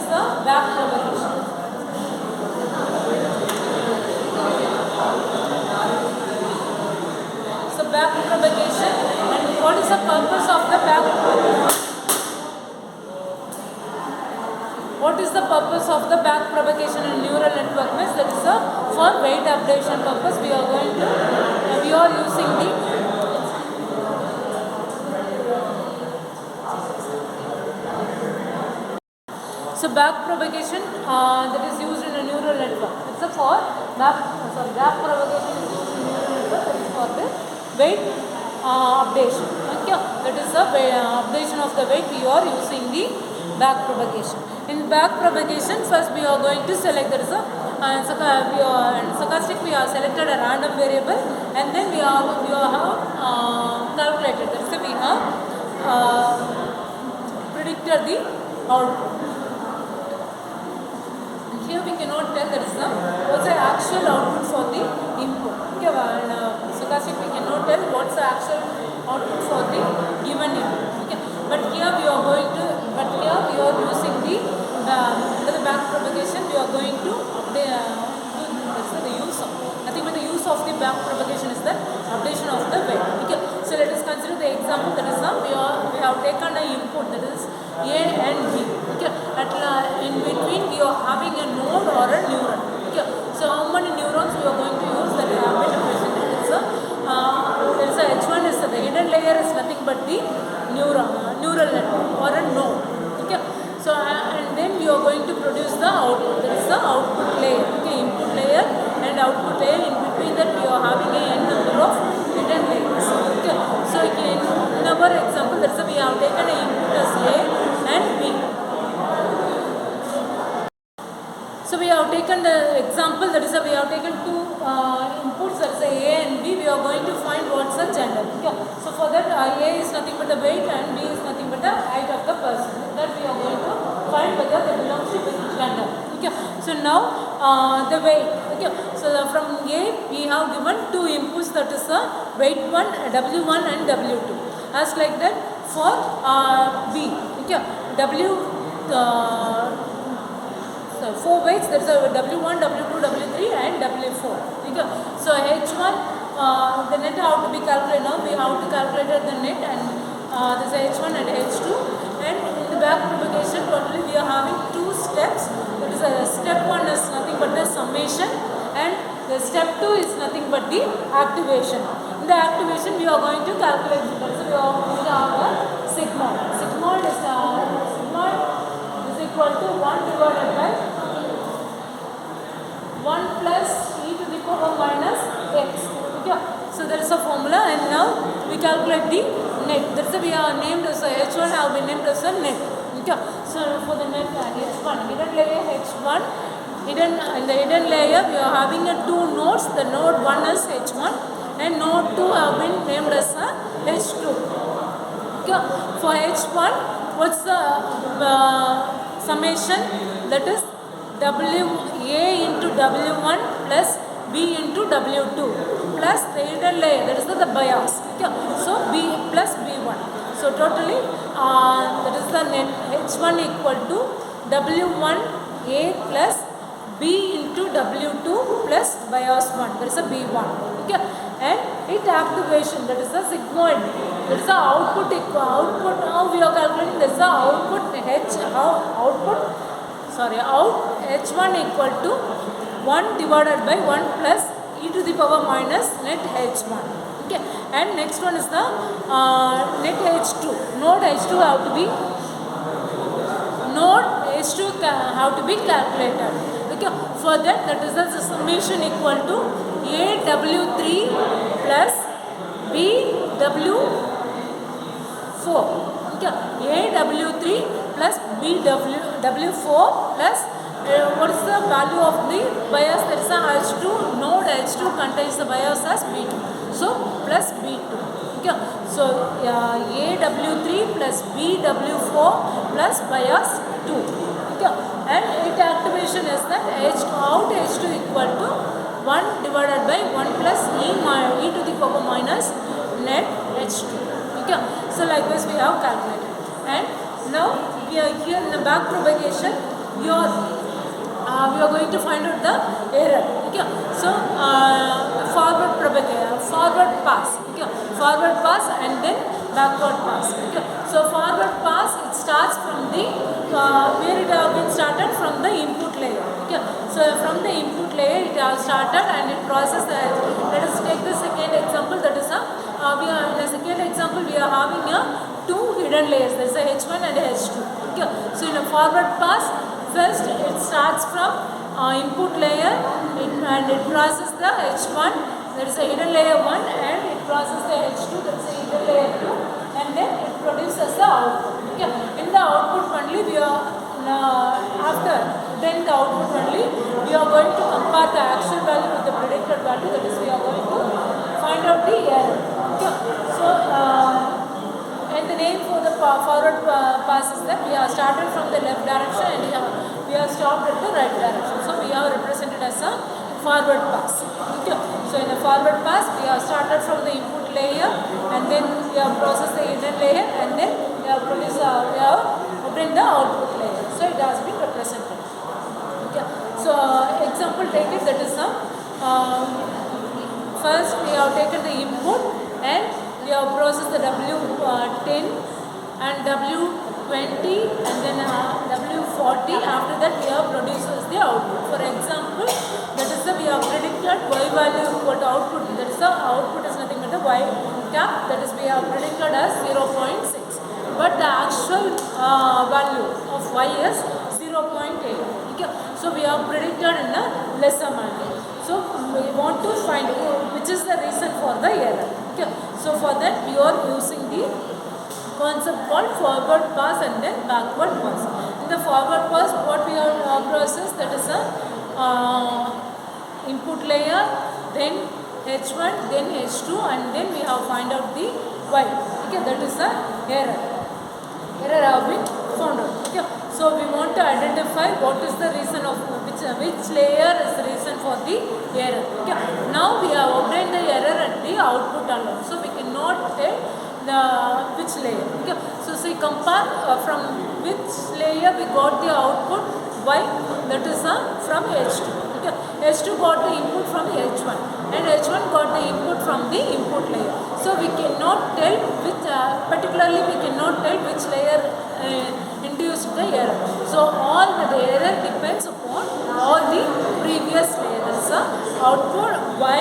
is the back propagation. So back propagation, and what is the purpose of the back propagation? What is the purpose of the back propagation in neural network? Means that is for weight updation purpose. We are using the so back propagation that is used in a neural network. It's for back propagation is used in neural network. That is for the weight updation. Okay, that is the updation of the weight. We are using the back propagation. In back propagation, first we are going to select there is a stochastic. We are selected a random variable, and then we have calculated. That is we have predicted the output. Here we cannot tell that is what's the actual output for the input. Okay, and stochastic we cannot tell what's the actual output for the given input. Okay, but here we are using the under the back propagation. We are going to update the use of nothing but the use of the back propagation is the updation of the weight. Okay, so let us consider the example that is we have taken an input that is A and B. Okay, in between we are having a node or a neuron. Okay, so how many neurons we are going to use that bit represented? There is a H1 is the hidden layer is nothing but the neural network or a node. Okay, so and then we are going to produce the output. There is the output layer. Okay, input layer and output layer. In between that we are having a n number of hidden layers. Okay, so in our example, that is we have taken an input as A and B. So we have taken the example that is we have taken two inputs, that is A and B. We are going to find what's the gender. Okay. So for that A is nothing but the weight and B is nothing but the height of the person. That we are going to find whether they belong to which gender. Okay. So now the weight. Okay. So from A we have given two inputs, that is weight 1, W1 and W2. As like that for B. Okay. Four weights, there is a W1, W2, W3 and W4. Okay. So H1, the net have to be calculated now. We have to calculate the net, and this is H1 and H2. And in the back propagation, totally we are having two steps. That is step 1 is nothing but the summation, and the step 2 is nothing but the activation. In the activation, we are going to calculate. So we are going to have a sigmoid. Sigmoid is equal to 1 divided by 1 plus e to the power minus x. Okay. So there is a formula, and now we calculate the net. That's why we are named as H1 have been named as a net. Okay. So for the net H1, hidden layer H1, in the hidden layer we are having two nodes. The node 1 is H1 and node 2 have been named as H2. Okay. For H1, what's the summation? That is A into W1 plus B into W2 plus the hidden layer, that is the bias. Okay. So B plus B1. So totally that is the net H1 equal to W1 A plus B into W2 plus bias 1. That is a B1. Okay. And it activation, that is the sigmoid. That is the output. How we are calculating? That is the output out H1 equal to 1 divided by 1 plus e to the power minus net H1. Okay. And next one is the net H2. Node H2 have to be calculated. Okay. For that is the summation equal to AW3 plus BW4. Okay. AW3 plus BW4 plus what is the value of the bias? That is H2. Node H2 contains the bias as B2. So plus B2. Okay. So AW3 plus BW4 plus bias 2. Okay. And its activation is that out H2 equal to 1 divided by 1 plus e to the power minus net H2. Okay. So like this we have calculated. And now we are here in the back propagation. your we are going to find out the error. Okay, so forward pass. Okay, forward pass and then backward pass. Okay, so forward pass, it starts from the where it has been started from the input layer. Okay, so from the input layer it has started and it processes the edge. Let us take the second example. That is we are in the second example we are having two hidden layers. There is a H1 and a H2. Okay, so in a forward pass, first it starts from input layer and it processes the H1. There is a hidden layer 1 and it processes the H2. There is a hidden layer 2 and then it produces the output. Okay, in the output only we are after then the output only we are going to compare the actual value with the predicted value. That is, we are going to find out the error. Okay, so and the name for the forward pass is that we have started from the left direction and we have stopped at the right direction. So we are represented as a forward pass. Okay, so in the forward pass we have started from the input layer and then we have processed the hidden layer and then we have produced we have obtained the output layer. So it has been represented. Okay, so example taken, that is first we have taken the input and we have processed the W10 and W20 and then W40. After that we have produced the output. For example, that is we have predicted y value equal to output. That is the output is nothing but the y cap. That is we have predicted as 0.6. But the actual value of y is 0.8. Okay, so we have predicted in a lesser manner. So we want to find which is the reason for the error. Okay, so for that we are using the concept called forward pass and then backward pass. In the forward pass, what we have processed, that is a input layer, then H1, then H2, and then we have find out the y. Okay, that is the error. Error have been found out. Okay, so we want to identify what is the reason of which layer is the reason for the error. Okay, now we have obtained the error at the output alone, so we cannot tell the which layer. Okay, so see, compare from which layer we got the output y, that is from H2. Okay, H2 got the input from H1 and H1 got the input from the input layer. So we cannot tell which particularly we cannot tell which layer induced the error. So all the error depends upon all the previous layers. Output y,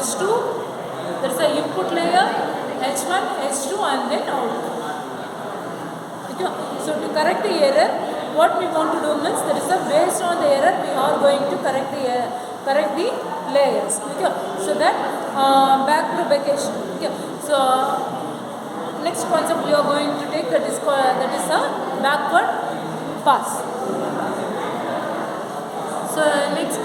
H2, there is a input layer, H1, H2 and then output. Okay. So to correct the error, what we want to do means, that is based on the error we are going to correct the layers. Okay. So that back propagation. Okay. So next concept we are going to take, that is a backward pass. So next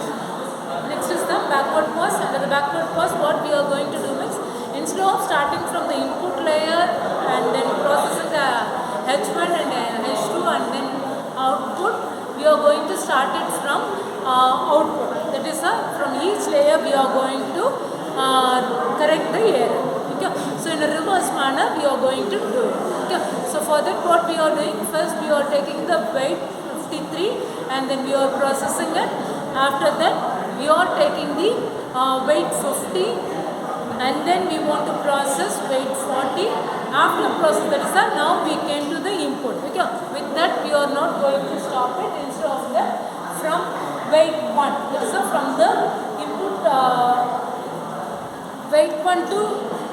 is the backward pass. Under the backward pass, what we are going to do means, instead of starting from the input layer and then processing the H1 and H2 and then output, we are going to start it from output. That is from each layer we are going to correct the error. Okay. So in a reverse manner we are going to do it. Okay. So for that, what we are doing, first we are taking the weight 53 and then we are processing it. After that we are taking the weight 50 and then we want to process weight 40. After process, that is now we came to the input. Okay. With that we are not going to stop it. Instead of that, from weight 1, that is from the input weight 1 to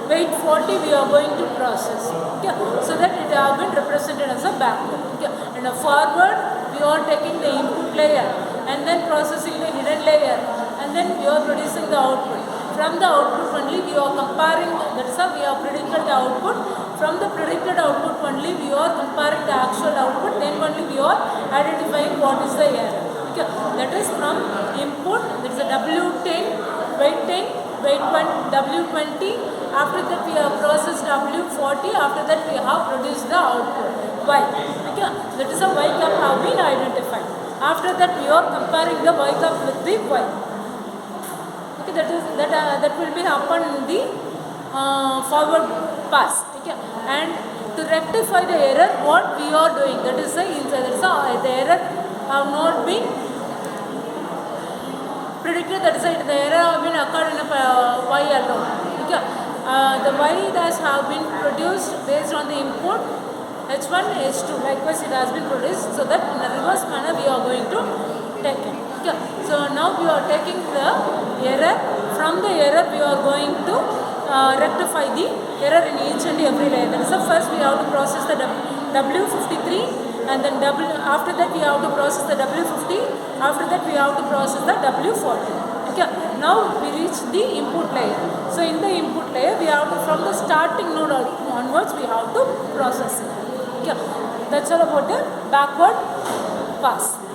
weight 40 we are going to process. Okay. So that it has been represented as a backward. Okay. And a forward, we are taking the input layer and then processing the hidden layer and then we are producing the output. From the output only we are comparing, that is we have predicted the output. From the predicted output only we are comparing the actual output, then only we are identifying what is the error. Okay. That is from input, that is a W10, weight 10, weight 1, W20. After that we have processed W40. After that we have produced the output Y. Okay. That is a Y cap have been identified. After that we are comparing the Y cap with the Y. Okay. That will be happen in the forward pass. Okay. And to rectify the error, what we are doing, that is the error have not been predicted, that is the error have been occurred in y alone. Okay. The y dash have been produced based on the input h1, h2. Likewise, it has been produced, so that in a reverse manner we are going to take it. Okay. So now we are taking the error. From the error, we are going to rectify the error in each and every layer. That is the first we have to process the W53, and then after that we have to process the W50. After that we have to process the W40. Okay. Now we reach the input layer. So in the input layer, we have to, from the starting node onwards, we have to process it. Okay. That's all about the backward pass.